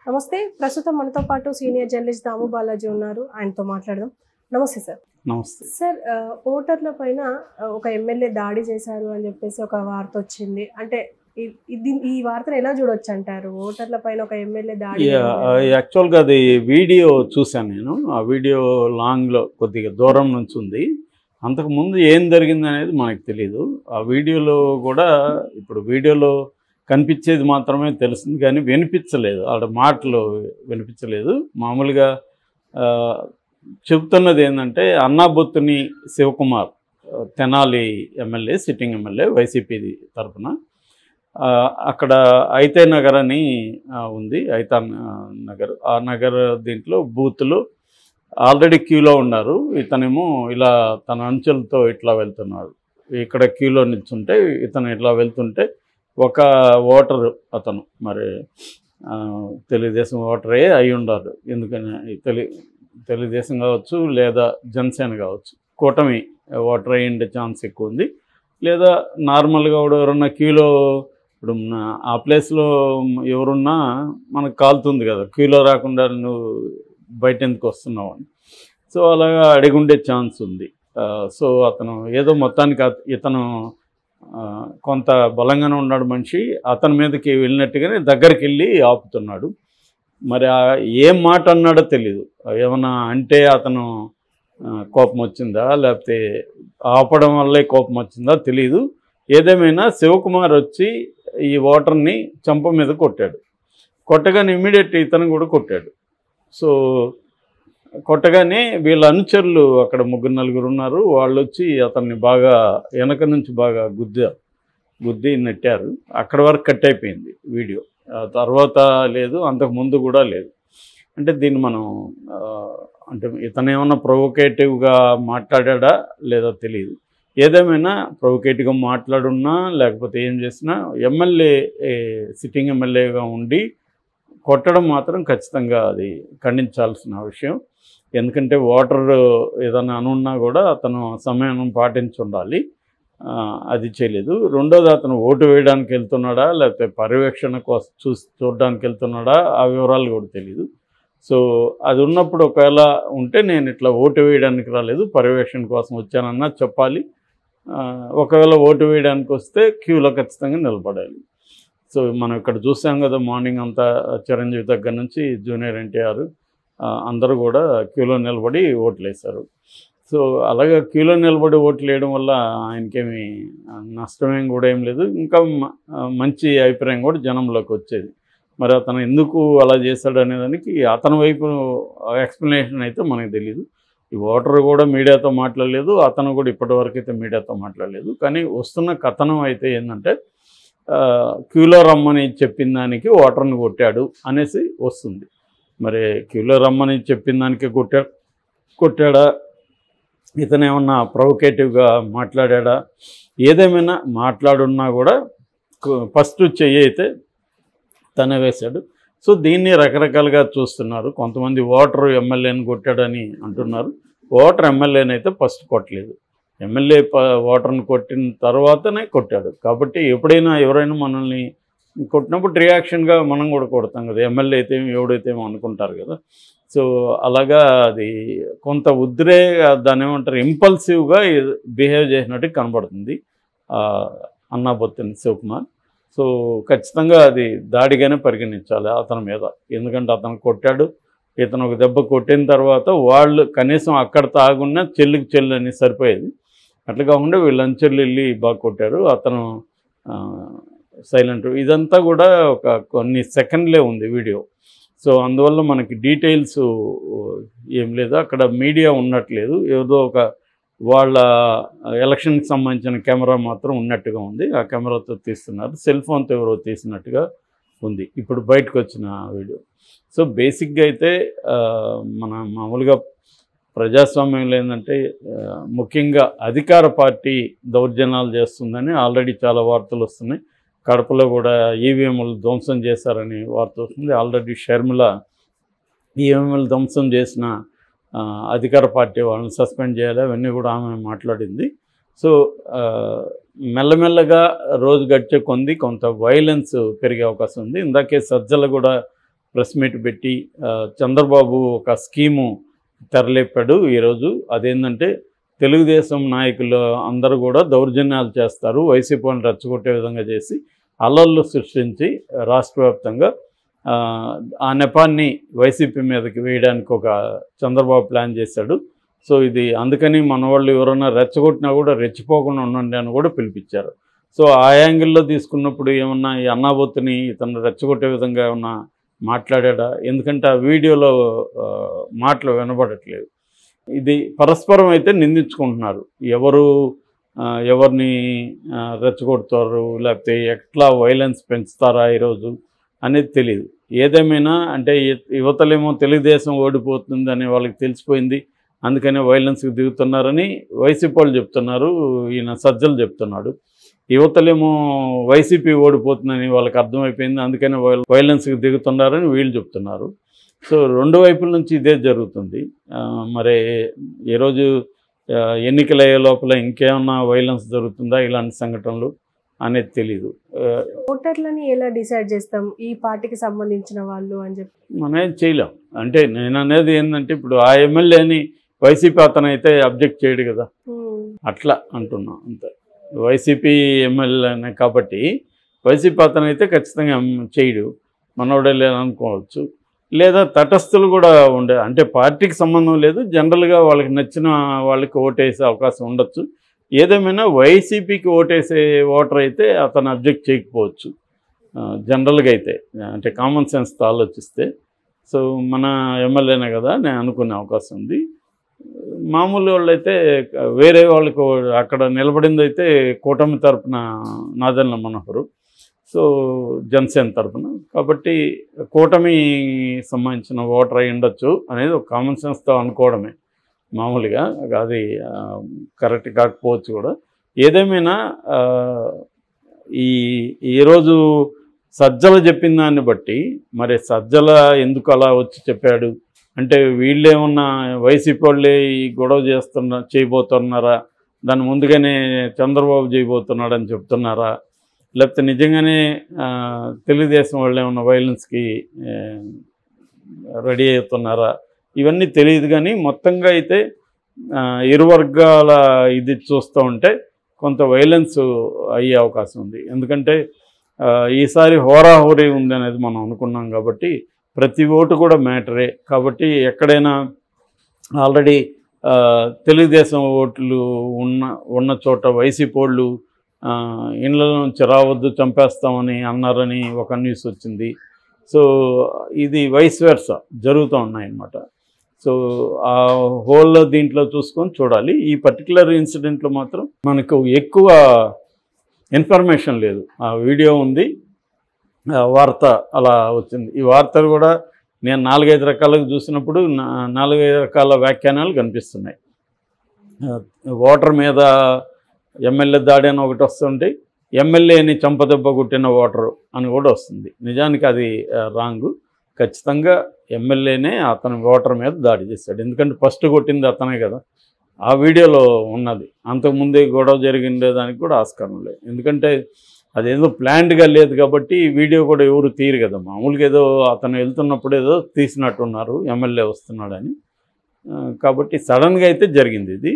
నమస్తే. ప్రస్తుతం మనతో పాటు సీనియర్ జర్నలిస్ట్ దాము బాలాజీ ఉన్నారు. ఆయనతో మాట్లాడదాం. నమస్తే సార్. నమస్తే సార్, ఓటర్ల పైన ఒక ఎమ్మెల్యే దాడి చేశారు అని చెప్పేసి ఒక వార్త వచ్చింది. అంటే ఈ వార్తను ఎలా చూడొచ్చు అంటారు? ఓటర్ల పైన ఒక ఎమ్మెల్యే దాడి. యాక్చువల్గా అది వీడియో చూశాను నేను. ఆ వీడియో లాంగ్లో కొద్దిగా దూరం నుంచి ఉంది. అంతకుముందు ఏం జరిగింది అనేది మనకు తెలియదు. ఆ వీడియోలో కూడా ఇప్పుడు వీడియోలో కనిపించేది మాత్రమే తెలిసింది, కానీ వినిపించలేదు. ఆడ మాటలు వినిపించలేదు. మామూలుగా చెబుతున్నది ఏంటంటే, Annabathuni Sivakumar Tenali MLA, sitting MLA YCP తరఫున అక్కడ ఐతే నగర్ అని ఉంది. ఐతా నగర్, ఆ నగర్ దీంట్లో బూత్లు ఆల్రెడీ క్యూలో ఉన్నారు. ఇతనేమో ఇలా తన అంచెలతో ఇట్లా వెళ్తున్నాడు. ఇక్కడ క్యూలో నిల్చుంటే ఇతను ఇట్లా వెళ్తుంటే ఒక ఓటరు, అతను మరి తెలుగుదేశం ఓటరే అయి ఉండాలి. ఎందుకని తెలుగుదేశం కావచ్చు, లేదా జనసేన కావచ్చు, కూటమి ఓటర్ అయ్యి ఉండే ఛాన్స్ ఎక్కువ ఉంది. లేదా నార్మల్గా కూడా ఎవరన్నా క్యూలో, ఇప్పుడు ఆ ప్లేస్లో ఎవరున్నా మనకు కాలుతుంది కదా, క్యూలో రాకుండా నువ్వు బయట ఎందుకు వస్తున్నావు అని. సో అలాగా అడిగి ఉండే ఛాన్స్ ఉంది. సో అతను ఏదో మొత్తానికి ఇతను కొంత బలంగానే ఉన్నాడు మనిషి. అతని మీదకి వెళ్ళినట్టుగానే దగ్గరికి వెళ్ళి ఆపుతున్నాడు. మరి ఏం మాట అన్నాడో తెలీదు. ఏమన్నా అంటే అతను కోపం వచ్చిందా, లేకపోతే ఆపడం వల్లే కోపం వచ్చిందా తెలీదు. ఏదేమైనా శివకుమార్ వచ్చి ఈ ఓటర్ని చంప మీద కొట్టాడు. కొట్టగానే ఇమ్మీడియట్ ఇతను కూడా కొట్టాడు. సో కొట్టగానే వీళ్ళ అనుచరులు అక్కడ 3-4 ఉన్నారు. వాళ్ళు వచ్చి అతన్ని బాగా వెనక నుంచి బాగా గుద్ది నెట్టారు. అక్కడ వరకు కట్ అయిపోయింది వీడియో. తర్వాత లేదు, అంతకుముందు కూడా లేదు. అంటే దీన్ని మనం అంటే ఇతను ఏమన్నా ప్రొవోకేటివ్గా మాట్లాడా లేదా తెలియదు. ఏదేమైనా ప్రొవోకేటివ్గా మాట్లాడున్నా లేకపోతే ఏం చేసినా ఎమ్మెల్యే, సిట్టింగ్ ఎమ్మెల్యేగా ఉండి కొట్టడం మాత్రం ఖచ్చితంగా అది ఖండించాల్సిన విషయం. ఎందుకంటే ఓటర్ ఏదైనా అనున్నా కూడా అతను సమయం పాటించి ఉండాలి. అది చేయలేదు. రెండోది, అతను ఓటు వేయడానికి వెళ్తున్నాడా లేకపోతే పర్యవేక్షణ కోసం చూడడానికి వెళ్తున్నాడా ఆ వివరాలు కూడా తెలియదు. సో అది ఉన్నప్పుడు ఒకవేళ ఉంటే నేను ఇట్లా ఓటు వేయడానికి రాలేదు, పర్యవేక్షణ కోసం వచ్చానన్నా చెప్పాలి. ఒకవేళ ఓటు వేయడానికి వస్తే క్యూలో ఖచ్చితంగా నిలబడాలి. సో మనం ఇక్కడ చూసాం కదా, మార్నింగ్ అంతా చిరంజీవి దగ్గర నుంచి జూనియర్ ఎన్టీఆర్ అందరూ కూడా క్యూలో నిలబడి ఓట్లు వేశారు. సో అలాగే క్యూలో నిలబడి ఓట్లు వేయడం వల్ల ఆయనకేమి నష్టమేం కూడా ఏం లేదు. ఇంకా మంచి అభిప్రాయం కూడా జనంలోకి వచ్చేది. మరి అతను ఎందుకు అలా చేశాడు అనేదానికి అతని వైపు ఎక్స్ప్లెనేషన్ అయితే మనకు తెలియదు. ఈ ఓటర్ కూడా మీడియాతో మాట్లాడలేదు, అతను కూడా ఇప్పటివరకు అయితే మీడియాతో మాట్లాడలేదు. కానీ వస్తున్న కథనం అయితే ఏంటంటే, క్యూలో రమ్మని చెప్పిన దానికి ఓటర్ని కొట్టాడు అనేసి వస్తుంది. మరి క్యూలో రమ్మని చెప్పిన దానికి కొట్టాడా, ఇతను ఏమన్నా ప్రొవోకేటివ్గా మాట్లాడా, ఏదేమైనా మాట్లాడున్నా కూడా ఫస్ట్ చెయ్యి అయితే తనే వేశాడు. సో దీన్ని రకరకాలుగా చూస్తున్నారు. కొంతమంది ఓటరు ఎమ్మెల్యేని కొట్టాడని అంటున్నారు. ఓటర్ ఎమ్మెల్యేని అయితే ఫస్ట్ కొట్టలేదు, ఎమ్మెల్యే ఓటర్ని కొట్టిన తర్వాతనే కొట్టాడు. కాబట్టి ఎప్పుడైనా ఎవరైనా మనల్ని కొట్టినప్పుడు రియాక్షన్గా మనం కూడా కొడతాం కదా, ఎమ్మెల్యే అయితే ఎవడైతే అనుకుంటారు కదా. సో అలాగా అది కొంత దాన్ని ఏమంటారు, ఇంపల్సివ్గా బిహేవ్ చేసినట్టు కనబడుతుంది అన్నాబొత్తుని శివకుమార్. సో ఖచ్చితంగా అది దాడిగానే పరిగణించాలి అతని మీద. ఎందుకంటే అతను కొట్టాడు, ఇతను ఒక దెబ్బ కొట్టిన తర్వాత వాళ్ళు కనీసం అక్కడ తాగున్నా చెల్లికి చెల్లి అని సరిపోయేది. అట్లా కాకుండా వీళ్ళంచెల్లి వెళ్ళి బాగా కొట్టారు. అతను సైలెంట్. ఇదంతా కూడా ఒక కొన్ని సెకండ్లే ఉంది వీడియో. సో అందువల్ల మనకి డీటెయిల్స్ ఏం లేదు. అక్కడ మీడియా ఉన్నట్లేదు, ఏదో ఒక వాళ్ళ ఎలక్షన్కి సంబంధించిన కెమెరా మాత్రం ఉన్నట్టుగా ఉంది. ఆ కెమెరాతో తీస్తున్నారు, సెల్ ఫోన్తో ఎవరో తీసినట్టుగా ఉంది ఇప్పుడు బయటకు వచ్చిన వీడియో. సో బేసిక్గా అయితే మన మామూలుగా ప్రజాస్వామ్యంలో ఏంటంటే, ముఖ్యంగా అధికార పార్టీ దౌర్జన్యాలు చేస్తుందని ఆల్రెడీ చాలా వార్తలు వస్తున్నాయి. కడపలో కూడా ఈవీఎంలు ధ్వంసం చేశారని వార్త వస్తుంది. ఆల్రెడీ షర్మిల ఈవీఎంలు ధ్వంసం చేసిన అధికార పార్టీ వాళ్ళని సస్పెండ్ చేయాలి అవన్నీ కూడా ఆమె మాట్లాడింది. సో మెల్లమెల్లగా రోజు గడిచే కొంత వైలెన్స్ పెరిగే అవకాశం ఉంది. ఇందాకే సజ్జల కూడా ప్రెస్ మీట్ పెట్టి చంద్రబాబు ఒక స్కీము తెరలేపాడు ఈరోజు. అదేంటంటే తెలుగుదేశం నాయకులు అందరూ కూడా దౌర్జన్యాలు చేస్తారు, వైసీపీని రెచ్చగొట్టే విధంగా చేసి అల్లర్లు సృష్టించి రాష్ట్ర వ్యాప్తంగా ఆ నెపాన్ని వైసీపీ మీదకి వేయడానికి ఒక చంద్రబాబు ప్లాన్ చేశాడు. సో ఇది అందుకని మన వాళ్ళు ఎవరైనా రెచ్చగొట్టినా కూడా రెచ్చిపోకుండా ఉండండి అని కూడా పిలిపించారు. సో ఆ యాంగిల్లో తీసుకున్నప్పుడు ఏమన్నా ఈ అన్నాబొత్తుని ఇతను రెచ్చగొట్టే విధంగా ఏమన్నా మాట్లాడా? ఎందుకంటే ఆ వీడియోలో మాటలు వినబడట్లేదు. ఇది పరస్పరం అయితే నిందించుకుంటున్నారు, ఎవరిని రెచ్చగొడతారు లేకపోతే ఎట్లా వైలెన్స్ పెంచుతారా ఈరోజు అనేది తెలియదు. ఏదేమైనా అంటే యువతలేమో తెలుగుదేశం ఓడిపోతుంది అని వాళ్ళకి తెలిసిపోయింది, అందుకనే వైలెన్స్కి దిగుతున్నారని వైసీపీ వాళ్ళు చెప్తున్నారు, ఈయన సజ్జలు చెప్తున్నాడు. యువతలేమో వైసీపీ ఓడిపోతుందని వాళ్ళకి అర్థమైపోయింది, అందుకనే వైలెన్స్కి దిగుతున్నారని వీళ్ళు చెప్తున్నారు. సో రెండు వైపుల నుంచి ఇదే జరుగుతుంది. మరి ఈరోజు ఎన్నికలు అయ్యే లోపల ఇంకేమన్నా వైలెన్స్ జరుగుతుందా ఇలాంటి సంఘటనలు అనేది తెలీదు. ఓటర్లని ఎలా డిసైడ్ చేస్తాం ఈ పార్టీకి సంబంధించిన వాళ్ళు అని చెప్పి? మనం ఏం చేయలేం. అంటే నేను అనేది ఏంటంటే ఇప్పుడు ఆ ఎమ్మెల్యేని వైసీపీ అతను అయితే అబ్జెక్ట్ చేయడు కదా, అట్లా అంటున్నా అంతే. వైసీపీ ఎమ్మెల్యేనే కాబట్టి వైసీపీ అతను అయితే ఖచ్చితంగా చేయడు, మనోడే లేదనుకోవచ్చు. లేదా తటస్థులు కూడా ఉండే, అంటే పార్టీకి సంబంధం లేదు, జనరల్గా వాళ్ళకి నచ్చిన వాళ్ళకి ఓటేసే అవకాశం ఉండొచ్చు. ఏదేమైనా వైసీపీకి ఓటేసే ఓటర్ అయితే అతను అబ్జెక్ట్ చేయకపోవచ్చు జనరల్గా అయితే, అంటే కామన్ సెన్స్తో ఆలోచిస్తే. సో మన ఎమ్మెల్యేనే కదా నేను అనుకునే అవకాశం ఉంది. మామూలు వాళ్ళైతే వేరే వాళ్ళకు అక్కడ నిలబడింది అయితే కూటమి తరపున నాదెండ్ల మనోహర్, సో జనసేన తరపున, కాబట్టి కూటమి సంబంధించిన ఓటర్ అయి ఉండొచ్చు అనేది ఒక కామన్ సెన్స్తో అనుకోవడమే మామూలుగా, అది కరెక్ట్ కాకపోవచ్చు కూడా. ఏదేమైనా ఈరోజు సజ్జల చెప్పిన దాన్ని బట్టి మరి సజ్జల ఎందుకు అలా వచ్చి చెప్పాడు అంటే వీళ్ళేమన్నా వైసీపీ వాళ్ళే ఈ గొడవ చేయబోతున్నారా, దాన్ని ముందుగానే చంద్రబాబు చేయబోతున్నాడని చెప్తున్నారా, లేకపోతే నిజంగానే తెలుగుదేశం వాళ్ళు ఏమన్నా వైలెన్స్కి రెడీ అవుతున్నారా, ఇవన్నీ తెలియదు. కానీ మొత్తంగా అయితే ఇరు వర్గాల ఇది చూస్తూ ఉంటే కొంత వైలెన్స్ అయ్యే అవకాశం ఉంది. ఎందుకంటే ఈసారి హోరాహోరీ ఉంది అనేది మనం అనుకున్నాం కాబట్టి ప్రతి ఓటు కూడా మ్యాటరే. కాబట్టి ఎక్కడైనా ఆల్రెడీ తెలుగుదేశం ఓట్లు ఉన్న చోట వైసీపీ వాళ్ళు ఇళ్ళ నుంచి రావద్దు చంపేస్తామని అన్నారని ఒక న్యూస్ వచ్చింది. సో ఇది వైస్ వెర్సా జరుగుతూ ఉన్నాయన్నమాట. సో ఆ హోల్ దీంట్లో చూసుకొని చూడాలి. ఈ పర్టికులర్ ఇన్సిడెంట్లో మాత్రం మనకు ఎక్కువ ఇన్ఫర్మేషన్ లేదు. ఆ వీడియో ఉంది, వార్త అలా వచ్చింది. ఈ వార్తలు కూడా నేను 4-5 రకాలుగా చూసినప్పుడు 4-5 రకాల వ్యాఖ్యానాలు కనిపిస్తున్నాయి. ఓటర్ మీద ఎమ్మెల్యే దాడి అని ఒకటి వస్తుంటే ఎమ్మెల్యేని చంపదెబ్బ కొట్టిన ఓటరు అని కూడా వస్తుంది. నిజానికి అది రాంగు. ఖచ్చితంగా ఎమ్మెల్యేనే అతని ఓటర్ మీద దాడి చేశాడు, ఎందుకంటే ఫస్ట్ కొట్టింది అతనే కదా, ఆ వీడియోలో ఉన్నది. అంతకుముందే గొడవ జరిగిండే దానికి కూడా ఆస్కారం లేదు, ఎందుకంటే అదేదో ప్లాన్డ్గా లేదు కాబట్టి వీడియో కూడా ఎవరు తీరు కదా. మామూలుగా ఏదో అతను వెళ్తున్నప్పుడు ఏదో తీసినట్టున్నారు ఎమ్మెల్యే వస్తున్నాడని. కాబట్టి సడన్గా అయితే జరిగింది ఇది.